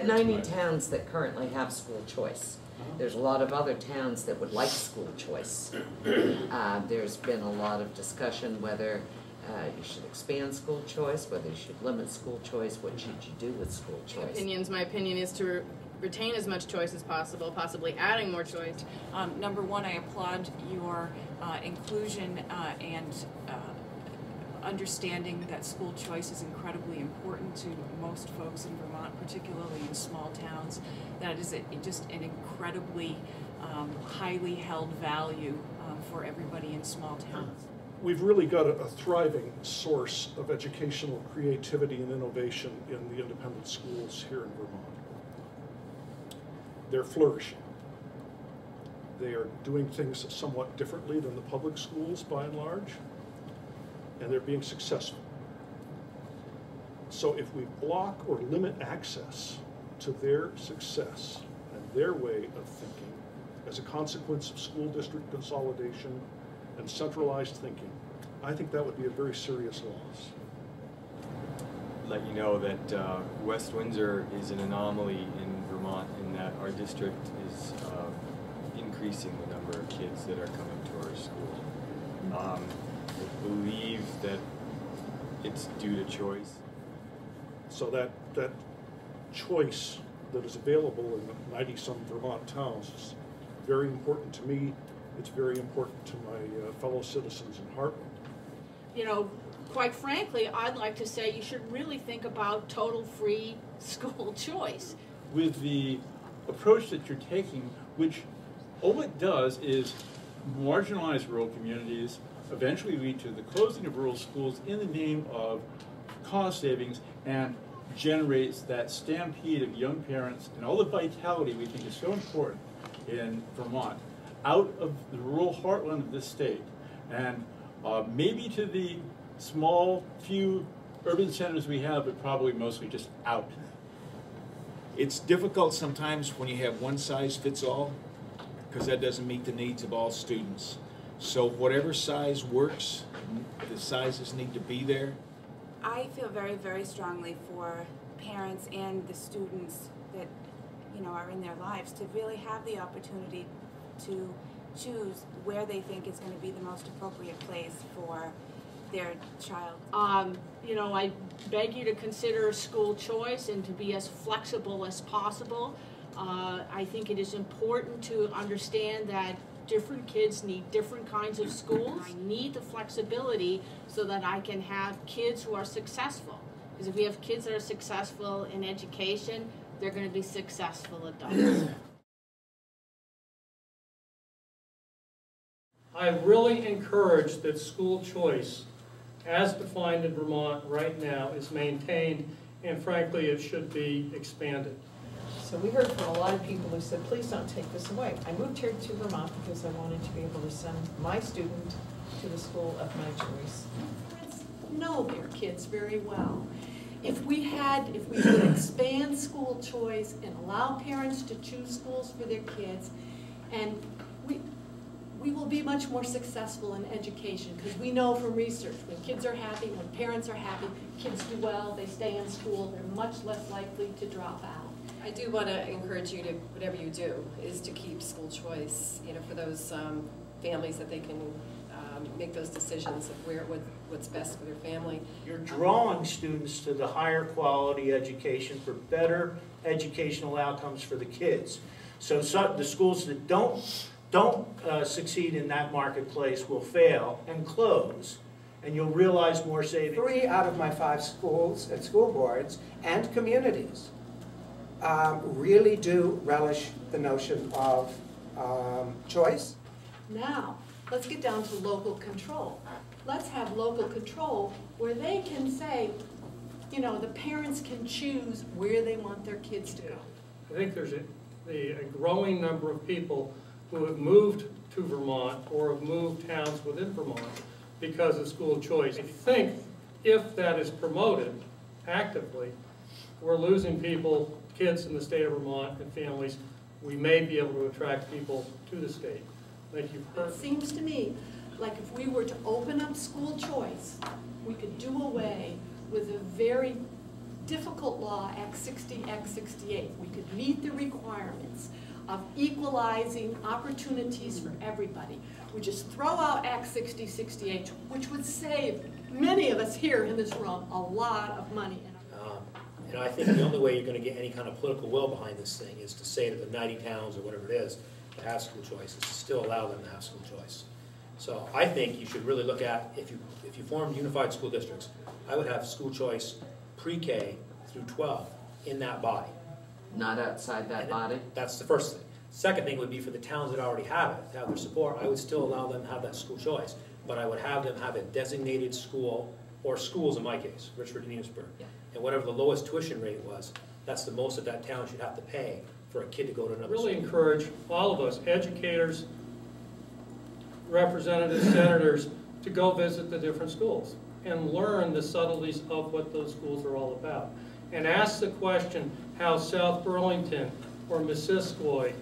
90 towns that currently have school choice. There's a lot of other towns that would like school choice. There's been a lot of discussion whether you should expand school choice, whether you should limit school choice, what should you do with school choice. My opinion is to retain as much choice as possible, possibly adding more choice. Number one, I applaud your inclusion and understanding that school choice is incredibly important to most folks in Vermont, particularly in small towns. That is just an incredibly highly held value for everybody in small towns. We've really got a thriving source of educational creativity and innovation in the independent schools here in Vermont. They're flourishing. They are doing things somewhat differently than the public schools by and large, and they're being successful. So if we block or limit access to their success and their way of thinking as a consequence of school district consolidation and centralized thinking, I think that would be a very serious loss. Let you know that West Windsor is an anomaly in Vermont in that our district is increasing the number of kids that are coming to our school. I believe that it's due to choice. So that choice that is available in 90-some Vermont towns is very important to me. It's very important to my fellow citizens in Heartland. You know, quite frankly, I'd like to say you should really think about total free school choice. With the approach that you're taking, which all it does is marginalize rural communities, eventually lead to the closing of rural schools in the name of cost savings, and generates that stampede of young parents and all the vitality we think is so important in Vermont out of the rural heartland of this state, and maybe to the small few urban centers we have, but probably mostly just out. It's difficult sometimes when you have one size fits all, because that doesn't meet the needs of all students. So whatever size works, the sizes need to be there. I feel very, very strongly for parents and the students that, you know, are in their lives to really have the opportunity to choose where they think is going to be the most appropriate place for their child. You know, I beg you to consider school choice and to be as flexible as possible. I think it is important to understand that different kids need different kinds of schools. I need the flexibility so that I can have kids who are successful. Because if we have kids that are successful in education, they're going to be successful adults. I really encourage that school choice, as defined in Vermont right now, is maintained, and frankly, it should be expanded. So we heard from a lot of people who said, please don't take this away. I moved here to Vermont because I wanted to be able to send my student to the school of my choice. Parents know their kids very well. If we would expand school choice and allow parents to choose schools for their kids, and we will be much more successful in education, because we know from research when kids are happy, when parents are happy, kids do well, they stay in school, they're much less likely to drop out. I do want to encourage you to, whatever you do, is to keep school choice, you know, for those families, that they can make those decisions of what's best for their family. You're drawing students to the higher quality education for better educational outcomes for the kids. So the schools that don't succeed in that marketplace will fail and close, and you'll realize more savings. 3 out of my 5 schools and school boards and communities really do relish the notion of choice. Now, let's get down to local control. Let's have local control where they can say, you know, the parents can choose where they want their kids to go. I think there's a growing number of people who have moved to Vermont or have moved towns within Vermont because of school choice. I think if that is promoted actively, we're losing people, kids in the state of Vermont and families. We may be able to attract people to the state. Thank you. It seems to me like if we were to open up school choice, we could do away with a very difficult law, Act 60, Act 68. We could meet the requirements of equalizing opportunities for everybody. We just throw out Act 60, 68, which would save many of us here in this room a lot of money. And I think the only way you're going to get any kind of political will behind this thing is to say to the 90 towns or whatever it is that have school choice, is to still allow them to have school choice. So I think you should really look at, if you form unified school districts, I would have school choice pre-K through 12 in that body. Not outside that body? That's the first thing. Second thing would be for the towns that already have it, to have their support, I would still allow them to have that school choice. But I would have them have a designated school, or schools in my case, Richford and Enosburg. Yeah. And whatever the lowest tuition rate was, that's the most that town should have to pay for a kid to go to another school. Really encourage all of us, educators, representatives, senators, to go visit the different schools and learn the subtleties of what those schools are all about. And ask the question how South Burlington or Missisquoi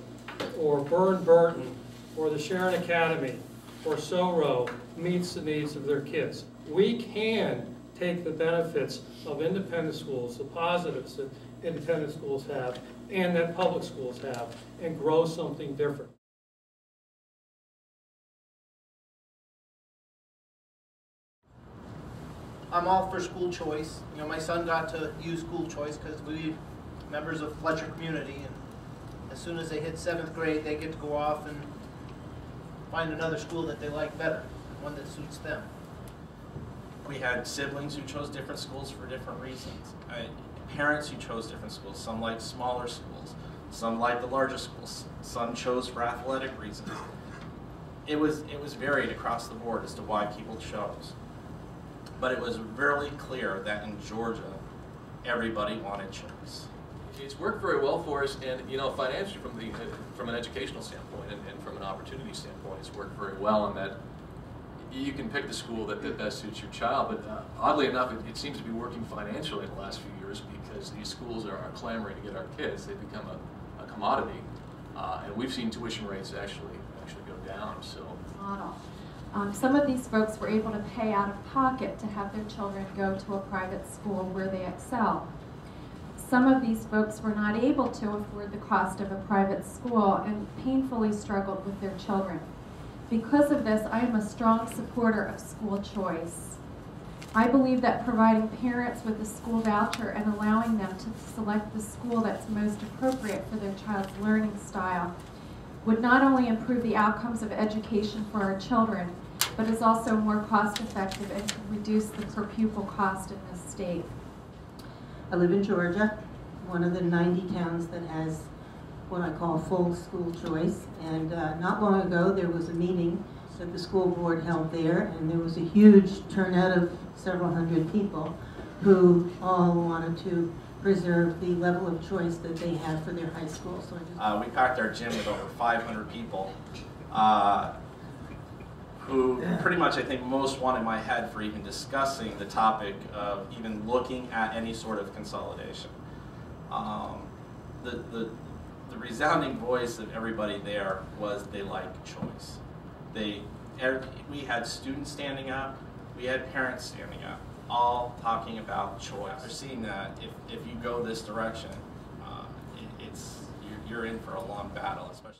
or Burton or the Sharon Academy or SoRo meets the needs of their kids. We can take the benefits of independent schools, the positives that independent schools have and that public schools have, and grow something different. I'm all for school choice. You know, my son got to use school choice because we members of Fletcher community, and as soon as they hit 7th grade, they get to go off and find another school that they like better, one that suits them. We had siblings who chose different schools for different reasons. Parents who chose different schools. Some liked smaller schools. Some liked the larger schools. Some chose for athletic reasons. It was varied across the board as to why people chose. But it was really clear that in Georgia, everybody wanted choice. It's worked very well for us, and you know, financially, from an educational standpoint and from an opportunity standpoint, it's worked very well in that you can pick the school that best suits your child. But oddly enough, it seems to be working financially in the last few years because these schools are clamoring to get our kids. They've become a commodity, and we've seen tuition rates actually go down. So. Model. Some of these folks were able to pay out of pocket to have their children go to a private school where they excel. Some of these folks were not able to afford the cost of a private school and painfully struggled with their children. Because of this, I am a strong supporter of school choice. I believe that providing parents with a school voucher and allowing them to select the school that's most appropriate for their child's learning style would not only improve the outcomes of education for our children, but is also more cost effective and can reduce the per pupil cost in this state. I live in Georgia, one of the 90 towns that has what I call full school choice. And not long ago there was a meeting that the school board held there, and there was a huge turnout of several hundred people who all wanted to preserve the level of choice that they have for their high school. So we packed our gym with over 500 people who pretty much, I think, most wanted my head for even discussing the topic of even looking at any sort of consolidation. The resounding voice of everybody there was they like choice. We had students standing up, we had parents standing up, all talking about choice. After seeing that, if you go this direction, you're in for a long battle, especially.